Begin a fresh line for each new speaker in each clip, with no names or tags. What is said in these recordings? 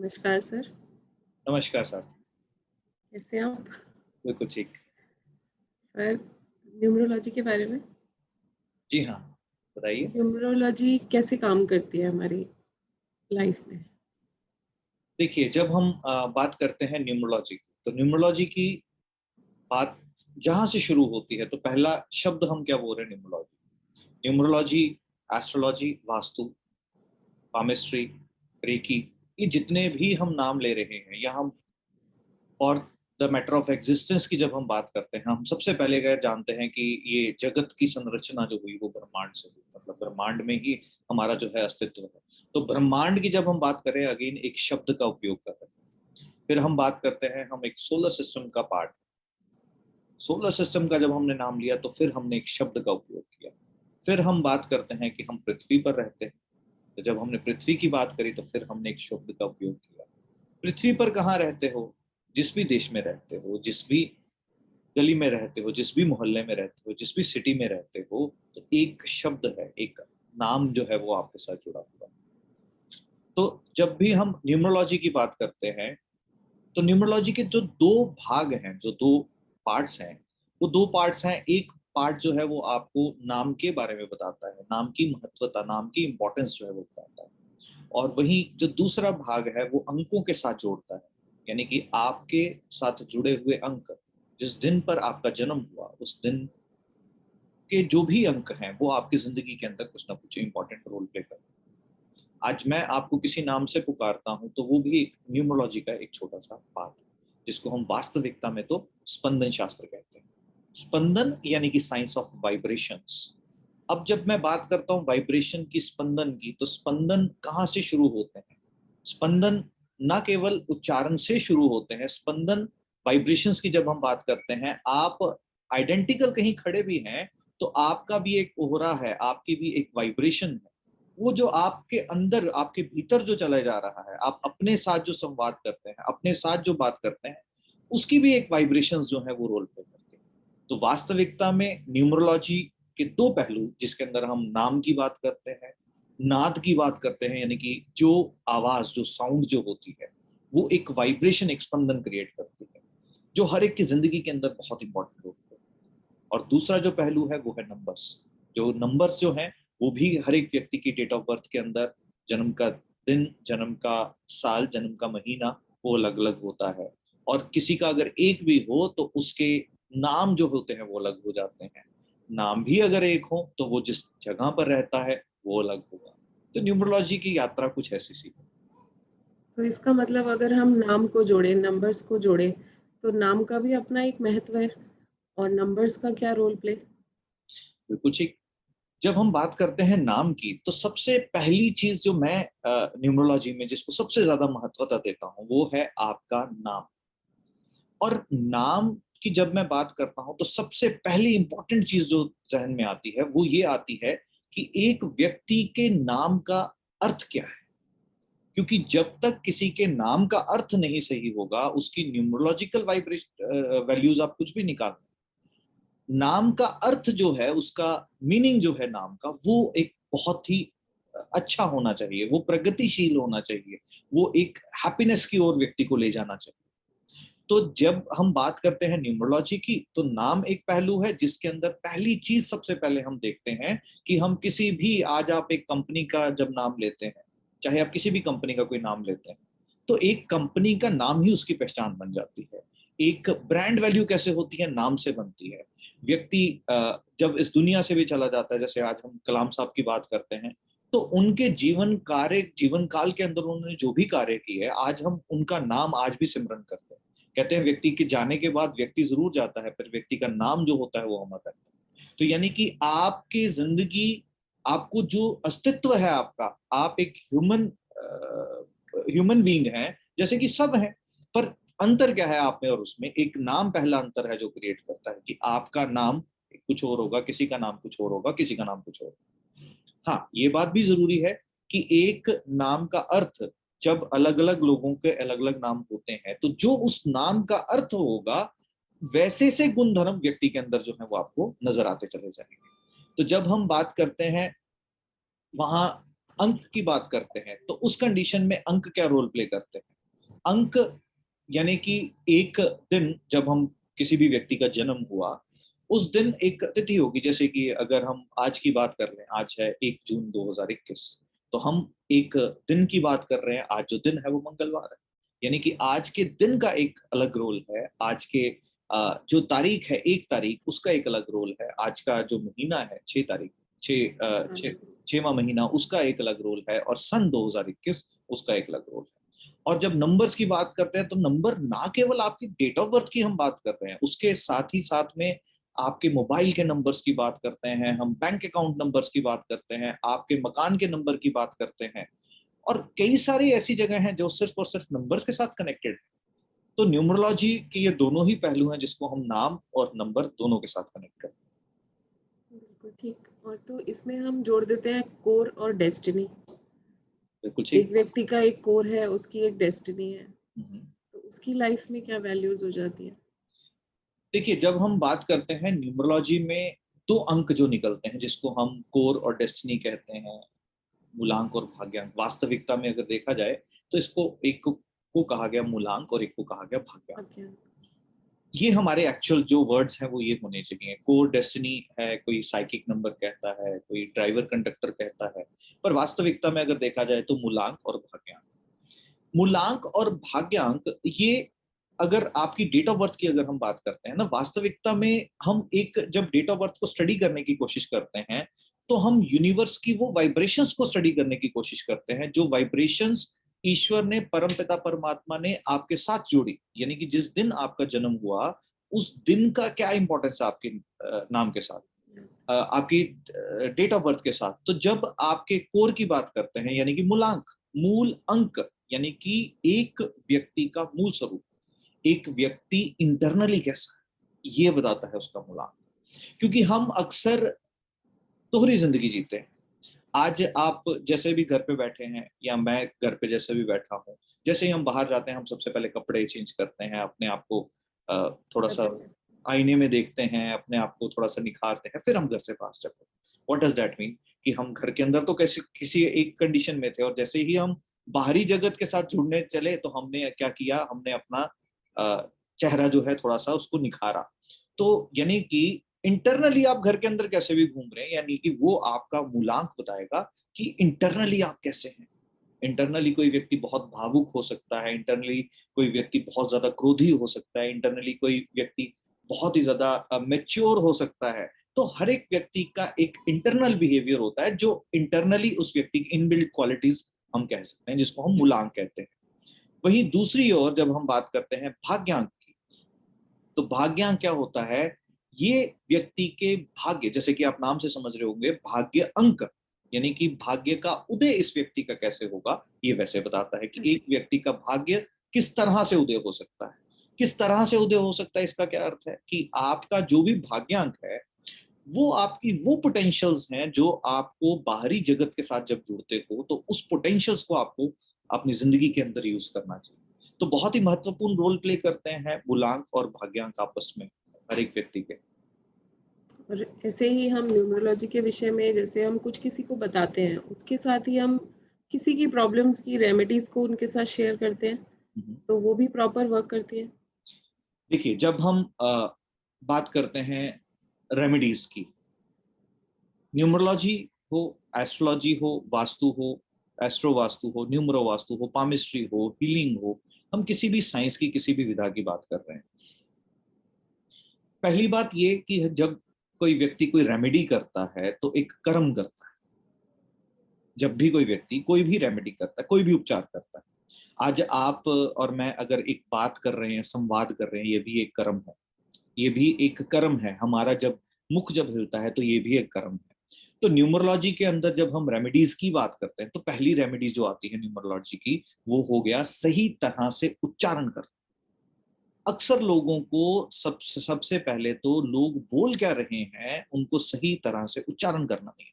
नमस्कार सर,
नमस्कार सर।
कैसे हैं आप?
बिल्कुल ठीक।
सर, न्यूमरोलॉजी के बारे में
जी हाँ, बताइए।
न्यूमरोलॉजी कैसे काम करती है हमारी लाइफ में?
देखिए, जब हम बात करते हैं न्यूमरोलॉजी की, तो न्यूमरोलॉजी की बात जहाँ से शुरू होती है, तो पहला शब्द हम क्या बोल रहे हैं? Numerology. Numerology, astrology, vastu, palmistry, reiki, ये जितने भी हम नाम ले रहे हैं, या हम for the matter of existence की जब हम बात करते हैं, हम सबसे पहले अगर जानते हैं कि ये जगत की संरचना जो हुई वो ब्रह्मांड से हुई, मतलब ब्रह्मांड में ही हमारा जो है अस्तित्व है। तो ब्रह्मांड की जब हम बात करें, अगेन एक शब्द का उपयोग कर रहे हैं। फिर हम बात करते हैं, हम एक सोलर सिस्टम का पार्ट, सोलर सिस्टम का जब हमने नाम लिया तो फिर हमने एक शब्द का उपयोग किया। फिर हम बात करते हैं कि हम पृथ्वी पर रहते हैं, तो जब हमने पृथ्वी की बात करी तो फिर हमने एक शब्द का उपयोग किया। पृथ्वी पर कहाँ रहते हो? जिस भी देश में रहते हो, जिस भी गली में रहते हो, जिस भी मोहल्ले में रहते हो, जिस भी सिटी में रहते हो, तो एक शब्द है, एक नाम जो है वो आपके साथ जुड़ा हुआ है। तो जब भी हम न्यूमरोलॉजी की बात करते हैं, तो न्यूमरोलॉजी के जो दो भाग हैं, जो दो पार्ट्स हैं, वो दो पार्ट्स हैं। एक पार्ट जो है वो आपको नाम के बारे में बताता है, नाम की महत्वता, नाम की इंपॉर्टेंस जो है वो बताता है। और वही जो दूसरा भाग है वो अंकों के साथ जोड़ता है, यानी कि आपके साथ जुड़े हुए अंक, जिस दिन पर आपका जन्म हुआ उस दिन के जो भी अंक हैं वो आपकी जिंदगी के अंदर कुछ ना कुछ इंपॉर्टेंट रोल प्ले करते हैं। आज मैं आपको किसी नाम से पुकारता हूं, तो वो भी एक न्यूमरोलॉजी का एक छोटा सा पार्ट है, जिसको हम वास्तविकता में तो स्पंदन शास्त्र कहते हैं। स्पंदन यानी कि साइंस ऑफ वाइब्रेशंस। अब जब मैं बात करता हूं वाइब्रेशन की, स्पंदन की, तो स्पंदन कहाँ से शुरू होते हैं? स्पंदन ना केवल उच्चारण से शुरू होते हैं, स्पंदन वाइब्रेशंस की जब हम बात करते हैं, आप आइडेंटिकल कहीं खड़े भी हैं तो आपका भी एक ओहरा है, आपकी भी एक वाइब्रेशन है। वो जो आपके अंदर, आपके भीतर जो चला जा रहा है, आप अपने साथ जो संवाद करते हैं, अपने साथ जो बात करते हैं, उसकी भी एक वाइब्रेशंस जो है वो रोल प्ले करती है। तो वास्तविकता में न्यूमरोलॉजी के दो पहलू, जिसके अंदर हम नाम की बात करते हैं, नाद की बात करते हैं, यानी कि जो आवाज, जो साउंड जो होती है, वो एक वाइब्रेशन, एक स्पंदन क्रिएट करती है, जो हर एक की जिंदगी के अंदर बहुत इंपॉर्टेंट होती है। और दूसरा जो पहलू है वो है नंबर्स। जो नंबर्स जो हैं, वो भी हर एक व्यक्ति की डेट ऑफ बर्थ के अंदर, जन्म का दिन, जन्म का साल, जन्म का महीना, वो अलग अलग होता है। और किसी का अगर एक भी हो तो उसके नाम जो होते हैं वो अलग हो जाते हैं। नाम भी अगर एक हो तो वो जिस जगह पर रहता है वो अलग होगा। तो न्यूमरोलॉजी की यात्रा कुछ ऐसी सी है।
तो इसका मतलब अगर हम नाम को जोड़ें, नंबर्स को जोड़ें, तो नाम का भी अपना एक महत्व है और नंबर्स का क्या रोल प्ले?
बिल्कुल ठीक। जब हम बात करते हैं नाम की, तो सबसे पहली चीज जो मैं न्यूमरोलॉजी में जिसको सबसे ज्यादा महत्वता देता हूँ वो है आपका नाम। और नाम की जब मैं बात करता हूं, तो सबसे पहली इंपॉर्टेंट चीज जो जहन में आती है वो ये आती है कि एक व्यक्ति के नाम का अर्थ क्या है। क्योंकि जब तक किसी के नाम का अर्थ नहीं सही होगा, उसकी न्यूमरोलॉजिकल वाइब्रेशन वैल्यूज आप कुछ भी निकाल, नाम का अर्थ जो है, उसका मीनिंग जो है नाम का, वो एक बहुत ही अच्छा होना चाहिए, वो प्रगतिशील होना चाहिए, वो एक हैप्पीनेस की ओर व्यक्ति को ले जाना चाहिए। तो जब हम बात करते हैं न्यूमरोलॉजी की, तो नाम एक पहलू है जिसके अंदर पहली चीज सबसे पहले हम देखते हैं कि हम किसी भी, आज आप एक कंपनी का जब नाम लेते हैं, चाहे आप किसी भी कंपनी का कोई नाम लेते हैं, तो एक कंपनी का नाम ही उसकी पहचान बन जाती है। एक ब्रांड वैल्यू कैसे होती है? नाम से बनती है। व्यक्ति जब इस दुनिया से भी चला जाता है, जैसे आज हम कलाम साहब की बात करते हैं, तो उनके जीवन कार्य, जीवन काल के अंदर उन्होंने जो भी कार्य किए, आज हम उनका नाम आज भी सिमरन करते हैं। कहते हैं व्यक्ति के जाने के बाद व्यक्ति जरूर जाता है, पर व्यक्ति का नाम जो होता है वो अमर रहता है। तो यानी कि आपकी जिंदगी, आपको जो अस्तित्व है आपका, आप एक ह्यूमन बीइंग हैं, जैसे कि सब हैं, पर अंतर क्या है आप में और उसमें? एक नाम पहला अंतर है जो क्रिएट करता है कि आपका नाम कुछ और होगा, किसी का नाम कुछ और होगा, किसी का नाम कुछ और। हाँ, ये बात भी जरूरी है कि एक नाम का अर्थ, जब अलग अलग लोगों के अलग अलग नाम होते हैं, तो जो उस नाम का अर्थ होगा, वैसे से गुण धर्म व्यक्ति के अंदर जो है वो आपको नजर आते चले जाएंगे। तो जब हम बात करते हैं, वहां अंक की बात करते हैं, तो उस कंडीशन में अंक क्या रोल प्ले करते हैं? अंक यानी कि एक दिन जब हम किसी भी व्यक्ति का जन्म हुआ, उस दिन एक तिथि होगी। जैसे कि अगर हम आज की बात कर लें, आज है 1 जून 2021, तो हम एक दिन की बात कर रहे हैं। आज जो दिन है वो मंगलवार है, यानी कि आज के दिन का एक अलग रोल है। आज के जो तारीख है 1 तारीख, उसका एक अलग रोल है। आज का जो महीना है 6 तारीख, 6वां महीना, उसका एक अलग रोल है। और सन 2021 उसका एक अलग रोल है। और जब नंबर्स की बात करते हैं तो नंबर ना केवल आपकी डेट ऑफ बर्थ की हम बात कर रहे हैं, उसके साथ ही साथ में आपके मोबाइल के नंबर्स की बात करते हैं, हम बैंक अकाउंट नंबर्स की बात करते हैं, आपके मकान के नंबर की बात करते हैं, और कई सारी ऐसी जगह हैं जो सिर्फ और सिर्फ नंबर्स के साथ कनेक्टेड है। तो न्यूमरोलॉजी के ये दोनों ही पहलू हैं जिसको हम नाम और नंबर दोनों के साथ कनेक्ट करते हैं।
बिल्कुल ठीक। और तो इसमें हम जोड़ देते हैं कोर और डेस्टिनी।
बिल्कुल ठीक।
एक व्यक्ति का एक कोर है, उसकी एक डेस्टिनी है, तो उसकी लाइफ में क्या वैल्यूज हो जाती है?
देखिए, जब हम बात करते हैं न्यूमरोलॉजी में, 2 अंक जो निकलते हैं जिसको हम कोर और डेस्टिनी कहते हैं, मूलांक और भाग्यांक। वास्तविकता में अगर देखा जाए तो इसको एक को कहा गया मूलांक और एक को कहा गया भाग्यांक।
Okay.
ये हमारे एक्चुअल जो वर्ड्स हैं वो ये होने चाहिए। कोर डेस्टिनी है, कोई साइकिक नंबर कहता है, कोई ड्राइवर कंडक्टर कहता है, पर वास्तविकता में अगर देखा जाए तो मूलांक और भाग्यांक। मूलांक और भाग्यांक ये, अगर आपकी डेट ऑफ बर्थ की अगर हम बात करते हैं ना, वास्तविकता में हम एक जब डेट ऑफ बर्थ को स्टडी करने की कोशिश करते हैं तो हम यूनिवर्स की वो वाइब्रेशंस को स्टडी करने की कोशिश करते हैं, जो वाइब्रेशंस ईश्वर ने, परमपिता परमात्मा ने आपके साथ जोड़ी। यानी कि जिस दिन आपका जन्म हुआ उस दिन का क्या इंपॉर्टेंस है आपके नाम के साथ, आपकी डेट ऑफ बर्थ के साथ। तो जब आपके कोर की बात करते हैं, यानी कि मूलांक, मूल अंक, यानी कि एक व्यक्ति का मूल स्वरूप, एक व्यक्ति इंटरनली कैसा है, ये बताता है उसका मूलांक। क्योंकि हम अक्सर दोहरी जिंदगी जीते हैं। आज आप जैसे भी घर पे बैठे हैं, या मैं घर पे जैसे भी बैठा हूँ, जैसे ही हम बाहर जाते हैं हम सबसे पहले कपड़े चेंज करते हैं, अपने आप को थोड़ा सा आईने में देखते हैं, अपने आप को थोड़ा सा निखारते हैं, फिर हम घर से बाहर चलते हैं। What does that mean? कि हम घर के अंदर तो कैसे किसी एक कंडीशन में थे, और जैसे ही हम बाहरी जगत के साथ जुड़ने चले तो हमने क्या किया, हमने अपना चेहरा जो है थोड़ा सा उसको निखारा। तो यानी कि इंटरनली आप घर के अंदर कैसे भी घूम रहे हैं, यानी कि वो आपका मूलांक बताएगा कि इंटरनली आप कैसे हैं। इंटरनली कोई व्यक्ति बहुत भावुक हो सकता है, इंटरनली कोई व्यक्ति बहुत ज्यादा क्रोधी हो सकता है, इंटरनली कोई व्यक्ति बहुत ही ज्यादा मैच्योर हो सकता है। तो हर एक व्यक्ति का एक इंटरनल बिहेवियर होता है जो इंटरनली उस व्यक्ति की इनबिल्ट क्वालिटीज हम कह सकते हैं, जिसको हम मूलांक कहते हैं। वहीं दूसरी ओर जब हम बात करते हैं भाग्यांक की, तो भाग्यांक क्या होता है? ये व्यक्ति के भाग्य, जैसे कि आप नाम से समझ रहे होंगे, भाग्य अंक, यानी कि भाग्य का उदय इस व्यक्ति का कैसे होगा, ये वैसे बताता है कि एक व्यक्ति का भाग्य किस तरह से उदय हो सकता है। किस तरह से उदय हो सकता है, इसका क्या अर्थ है कि आपका जो भी भाग्यांक है वो आपकी वो पोटेंशियल्स हैं जो आपको बाहरी जगत के साथ जब जुड़ते हो तो उस पोटेंशियल्स को आपको अपनी जिंदगी के अंदर यूज करना चाहिए। तो बहुत ही महत्वपूर्ण रोल प्ले करते हैं मूलांक और भाग्यांक आपस में हर एक व्यक्ति के।
और ऐसे ही हम न्यूमरोलॉजी के विषय में जैसे हम कुछ किसी को बताते हैं, उसके साथ ही हम किसी की प्रॉब्लम्स की रेमेडीज को उनके साथ शेयर करते हैं, तो वो भी प्रॉपर वर्क करती है।
देखिए, जब हम बात करते हैं रेमेडीज की, न्यूमरोलॉजी हो, एस्ट्रोलॉजी हो, वास्तु हो, एस्ट्रो वास्तु हो, न्यूमरो वास्तु हो, पामिस्ट्री हो, हीलिंग हो, हम किसी भी साइंस की किसी भी विधा की बात कर रहे हैं। पहली बात ये कि जब कोई व्यक्ति कोई रेमेडी करता है तो एक कर्म करता है। जब भी कोई व्यक्ति कोई भी रेमेडी करता है, कोई भी उपचार करता है, आज आप और मैं अगर एक बात कर रहे हैं, संवाद कर रहे हैं, ये भी एक कर्म है। ये भी एक कर्म है हमारा। जब मुख जब हिलता है तो ये भी एक कर्म है। तो न्यूमरोलॉजी के अंदर जब हम रेमेडीज की बात करते हैं तो पहली रेमेडी जो आती है न्यूमरोलॉजी की, वो हो गया सही तरह से उच्चारण कर। अक्सर लोगों को सबसे पहले तो लोग बोल क्या रहे हैं उनको सही तरह से उच्चारण करना नहीं आता।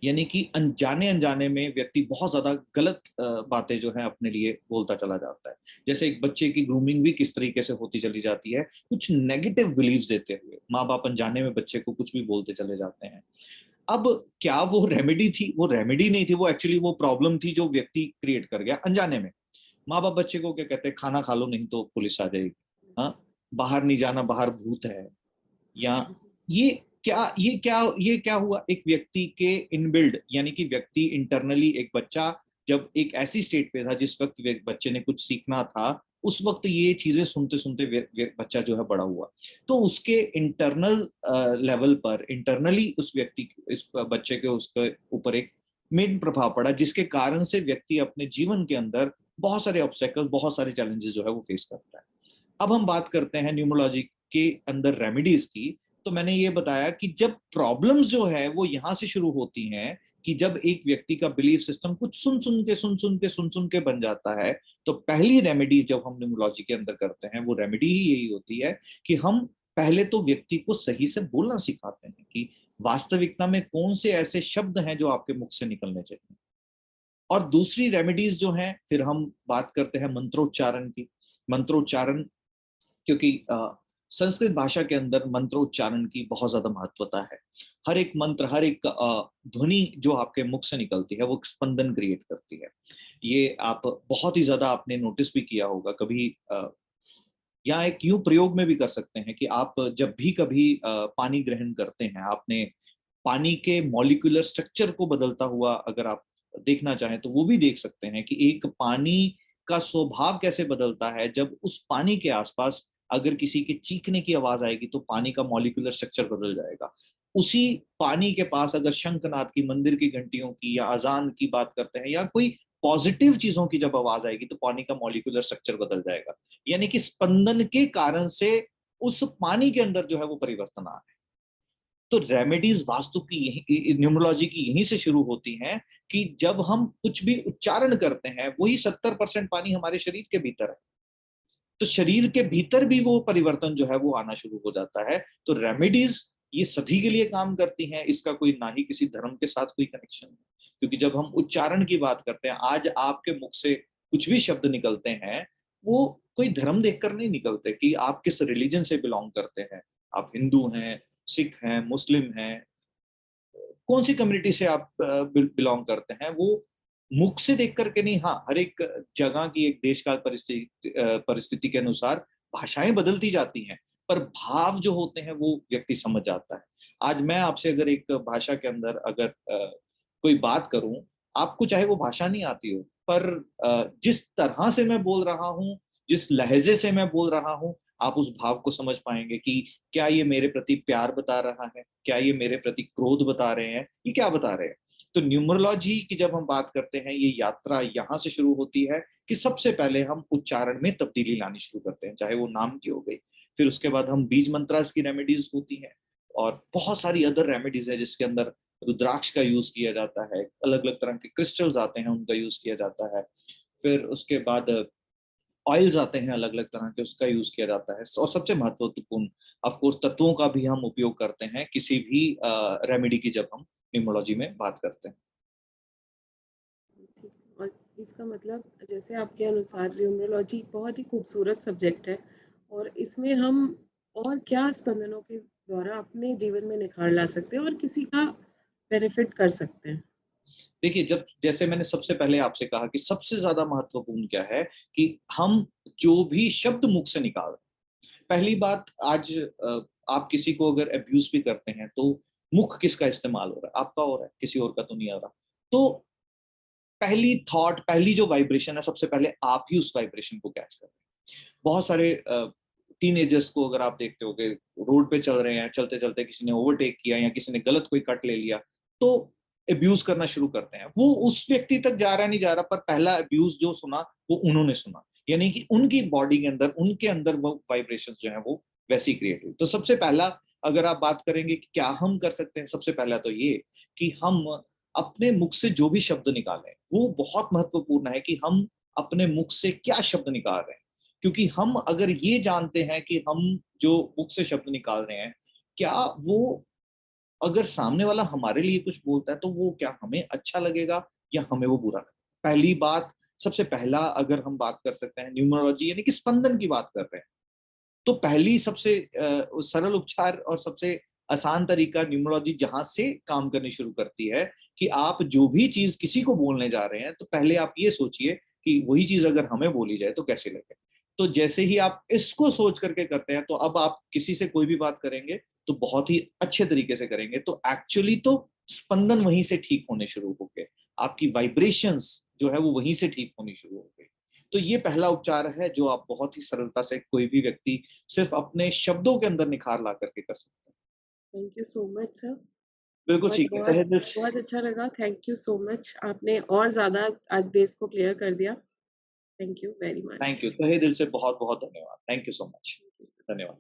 यानी कि अनजाने अनजाने में व्यक्ति बहुत ज्यादा गलत बातें जो है अपने लिए बोलता चला जाता है। जैसे एक बच्चे की ग्रूमिंग भी किस तरीके से होती चली जाती है, कुछ नेगेटिव बिलीव्स देते हुए माँ बाप अनजाने में बच्चे को कुछ भी बोलते चले जाते हैं। अब क्या वो रेमेडी थी? वो रेमेडी नहीं थी, वो एक्चुअली वो प्रॉब्लम थी जो व्यक्ति क्रिएट कर गया अनजाने में। माँ बाप बच्चे को क्या कहते हैं, खाना खा लो नहीं तो पुलिस आ जाएगी, हाँ, बाहर नहीं जाना, बाहर भूत है, या ये ये क्या हुआ, एक व्यक्ति के इनबिल्ड, यानी कि व्यक्ति इंटरनली, एक बच्चा जब एक ऐसी स्टेट पे था जिस वक्त बच्चे ने कुछ सीखना था, उस वक्त ये चीजें सुनते सुनते बच्चा जो है बड़ा हुआ, तो उसके इंटरनल लेवल पर, इंटरनली उस व्यक्ति, इस बच्चे के उसके ऊपर एक मेन प्रभाव पड़ा, जिसके कारण से व्यक्ति अपने जीवन के अंदर बहुत सारे ऑब्स्टेकल, बहुत सारे चैलेंजेस जो है वो फेस करता है। अब हम बात करते हैं न्यूमरोलॉजी के अंदर रेमेडीज की। तो मैंने ये बताया कि जब प्रॉब्लम्स जो है वो यहां से शुरू होती हैं, कि जब एक व्यक्ति का बिलीफ सिस्टम कुछ सुन सुन के बन जाता है, तो पहली रेमेडी जब हम न्यूमरोलॉजी के अंदर करते हैं, वो रेमेडी ही यही होती है कि हम पहले तो व्यक्ति को सही से बोलना सिखाते हैं कि वास्तविकता में कौन से ऐसे शब्द हैं जो आपके मुख से निकलने चाहिए। और दूसरी रेमेडीज जो हैं, फिर हम बात करते हैं मंत्रोच्चारण की। मंत्रोच्चारण, क्योंकि संस्कृत भाषा के अंदर मंत्रोच्चारण की बहुत ज्यादा महत्वता है। हर एक मंत्र, हर एक ध्वनि जो आपके मुख से निकलती है, वो स्पंदन क्रिएट करती है। ये आप बहुत ही ज्यादा आपने नोटिस भी किया होगा कभी, या एक यूं प्रयोग में भी कर सकते हैं कि आप जब भी कभी पानी ग्रहण करते हैं, आपने पानी के मॉलिक्यूलर स्ट्रक्चर को बदलता हुआ अगर आप देखना चाहें, तो वो भी देख सकते हैं कि एक पानी का स्वभाव कैसे बदलता है। जब उस पानी के आसपास अगर किसी के चीखने की आवाज आएगी, तो पानी का मॉलिक्यूलर स्ट्रक्चर बदल जाएगा। उसी पानी के पास अगर शंखनाद की, मंदिर की घंटियों की, या अजान की बात करते हैं, या कोई पॉजिटिव चीजों की जब आवाज आएगी, तो पानी का मॉलिक्यूलर स्ट्रक्चर बदल जाएगा। यानी कि स्पंदन के कारण से उस पानी के अंदर जो है वो परिवर्तन आ रहा है। तो रेमेडीज वास्तु की यही, न्यूमरोलॉजी की यहीं से शुरू होती हैं, कि जब हम कुछ भी उच्चारण करते हैं, वही 70% पानी हमारे शरीर के भीतर है, तो शरीर के भीतर भी वो परिवर्तन जो है वो आना शुरू हो जाता है। तो रेमेडीज ये सभी के लिए काम करती हैं, इसका कोई ना ही किसी धर्म के साथ कोई कनेक्शन है। क्योंकि जब हम उच्चारण की बात करते हैं, आज आपके मुख से कुछ भी शब्द निकलते हैं, वो कोई धर्म देखकर नहीं निकलते कि आप किस रिलीजन से बिलोंग करते हैं, आप हिंदू हैं, सिख हैं, मुस्लिम हैं, कौन सी कम्युनिटी से आप बिलोंग करते हैं, वो मुख से देख करके नहीं। हाँ, हर एक जगह की, एक देश काल परिस्थिति के अनुसार भाषाएं बदलती जाती हैं, पर भाव जो होते हैं वो व्यक्ति समझ जाता है। आज मैं आपसे अगर एक भाषा के अंदर अगर कोई बात करूं, आपको चाहे वो भाषा नहीं आती हो, पर जिस तरह से मैं बोल रहा हूं, जिस लहजे से मैं बोल रहा हूं, आप उस भाव को समझ पाएंगे कि क्या ये मेरे प्रति प्यार बता रहा है, क्या ये मेरे प्रति क्रोध बता रहे हैं, ये क्या बता रहे हैं। तो न्यूमरोलॉजी की जब हम बात करते हैं, ये यात्रा यहाँ से शुरू होती है कि सबसे पहले हम उच्चारण में तब्दीली लानी शुरू करते हैं, चाहे वो नाम की हो गई, फिर उसके बाद हम बीज मंत्रास की रेमेडीज होती हैं, और बहुत सारी अदर रेमेडीज है जिसके अंदर रुद्राक्ष का यूज किया जाता है, अलग अलग तरह के क्रिस्टल्स आते हैं, उनका यूज किया जाता है। फिर उसके बाद ऑयल्स आते हैं अलग अलग तरह के, उसका यूज किया जाता है। और सबसे महत्वपूर्ण, ऑफ कोर्स, तत्वों का भी हम उपयोग करते हैं किसी भी रेमेडी की जब हम न्यूमरोलॉजी में बात करते हैं।
ठीक। और इसका मतलब, जैसे आपके अनुसार न्यूमरोलॉजी बहुत ही खूबसूरत सब्जेक्ट है, और इसमें हम और क्या स्पंदनों के द्वारा अपने जीवन में निखार ला सकते हैं और किसी का बेनिफिट कर सकते हैं।
देखिए, जब जैसे मैंने सबसे पहले आपसे कहा कि सबसे ज्यादा महत्वपूर्ण क्या है, कि हम जो भी शब्द मुख से निकाल रहे हैं, पहली बात, आज आप किसी को अगर अब्यूज भी करते हैं, तो मुख किसका इस्तेमाल हो रहा है, आपका हो रहा है, किसी और का तो नहीं हो रहा। तो पहली थॉट, पहली जो वाइब्रेशन है, सबसे पहले आप ही उस वाइब्रेशन को कैच कर रहे हैं। बहुत सारे टीनेजर्स को अगर आप देखते हो, रोड पे चल रहे हैं, चलते चलते किसी ने ओवरटेक किया, या किसी ने गलत कोई कट ले लिया, तो अब्यूज करना शुरू करते हैं। वो उस व्यक्ति तक जा रहा नहीं जा रहा, पर पहला अब्यूज जो सुना वो उन्होंने सुना, यानी कि उनकी बॉडी के अंदर, उनके अंदर वो वाइब्रेशन जो है वो वैसी क्रिएट हुई। तो सबसे पहला, अगर आप बात करेंगे कि क्या हम कर सकते हैं, सबसे पहला तो ये कि हम अपने मुख से जो भी शब्द निकालें, वो बहुत महत्वपूर्ण है कि हम अपने मुख से क्या शब्द निकाल रहे हैं। क्योंकि हम अगर ये जानते हैं कि हम जो मुख से शब्द निकाल रहे हैं, क्या वो, अगर सामने वाला हमारे लिए कुछ बोलता है, तो वो क्या हमें अच्छा लगेगा या हमें वो बुरा लगेगा। पहली बात, सबसे पहला अगर हम बात कर सकते हैं, न्यूमरोलॉजी यानी कि स्पंदन की बात कर रहे हैं, तो पहली सबसे सरल उपचार और सबसे आसान तरीका न्यूमरोलॉजी जहां से काम करनी शुरू करती है, कि आप जो भी चीज किसी को बोलने जा रहे हैं, तो पहले आप ये सोचिए कि वही चीज अगर हमें बोली जाए तो कैसे लगे। तो जैसे ही आप इसको सोच करके करते हैं, तो अब आप किसी से कोई भी बात करेंगे तो बहुत ही अच्छे तरीके से करेंगे, तो एक्चुअली तो स्पंदन वहीं से ठीक होने शुरू हो गए, आपकी वाइब्रेशंस जो है वो वहीं से ठीक होनी शुरू हो गई। तो ये पहला उपचार है जो आप बहुत ही सरलता से कोई भी व्यक्ति सिर्फ अपने शब्दों के अंदर निखार ला करके कर सकता है।
Thank you so much sir.
बिल्कुल
बहुत
ठीक है,
बहुत
तहे दिल से।
बहुत अच्छा लगा। Thank you so much. आपने और ज़्यादा आज बेस को क्लियर कर दिया। Thank you very
thank
much.
You, तहे दिल से बहुत बहुत धन्यवाद। Thank you so much. धन्यवाद।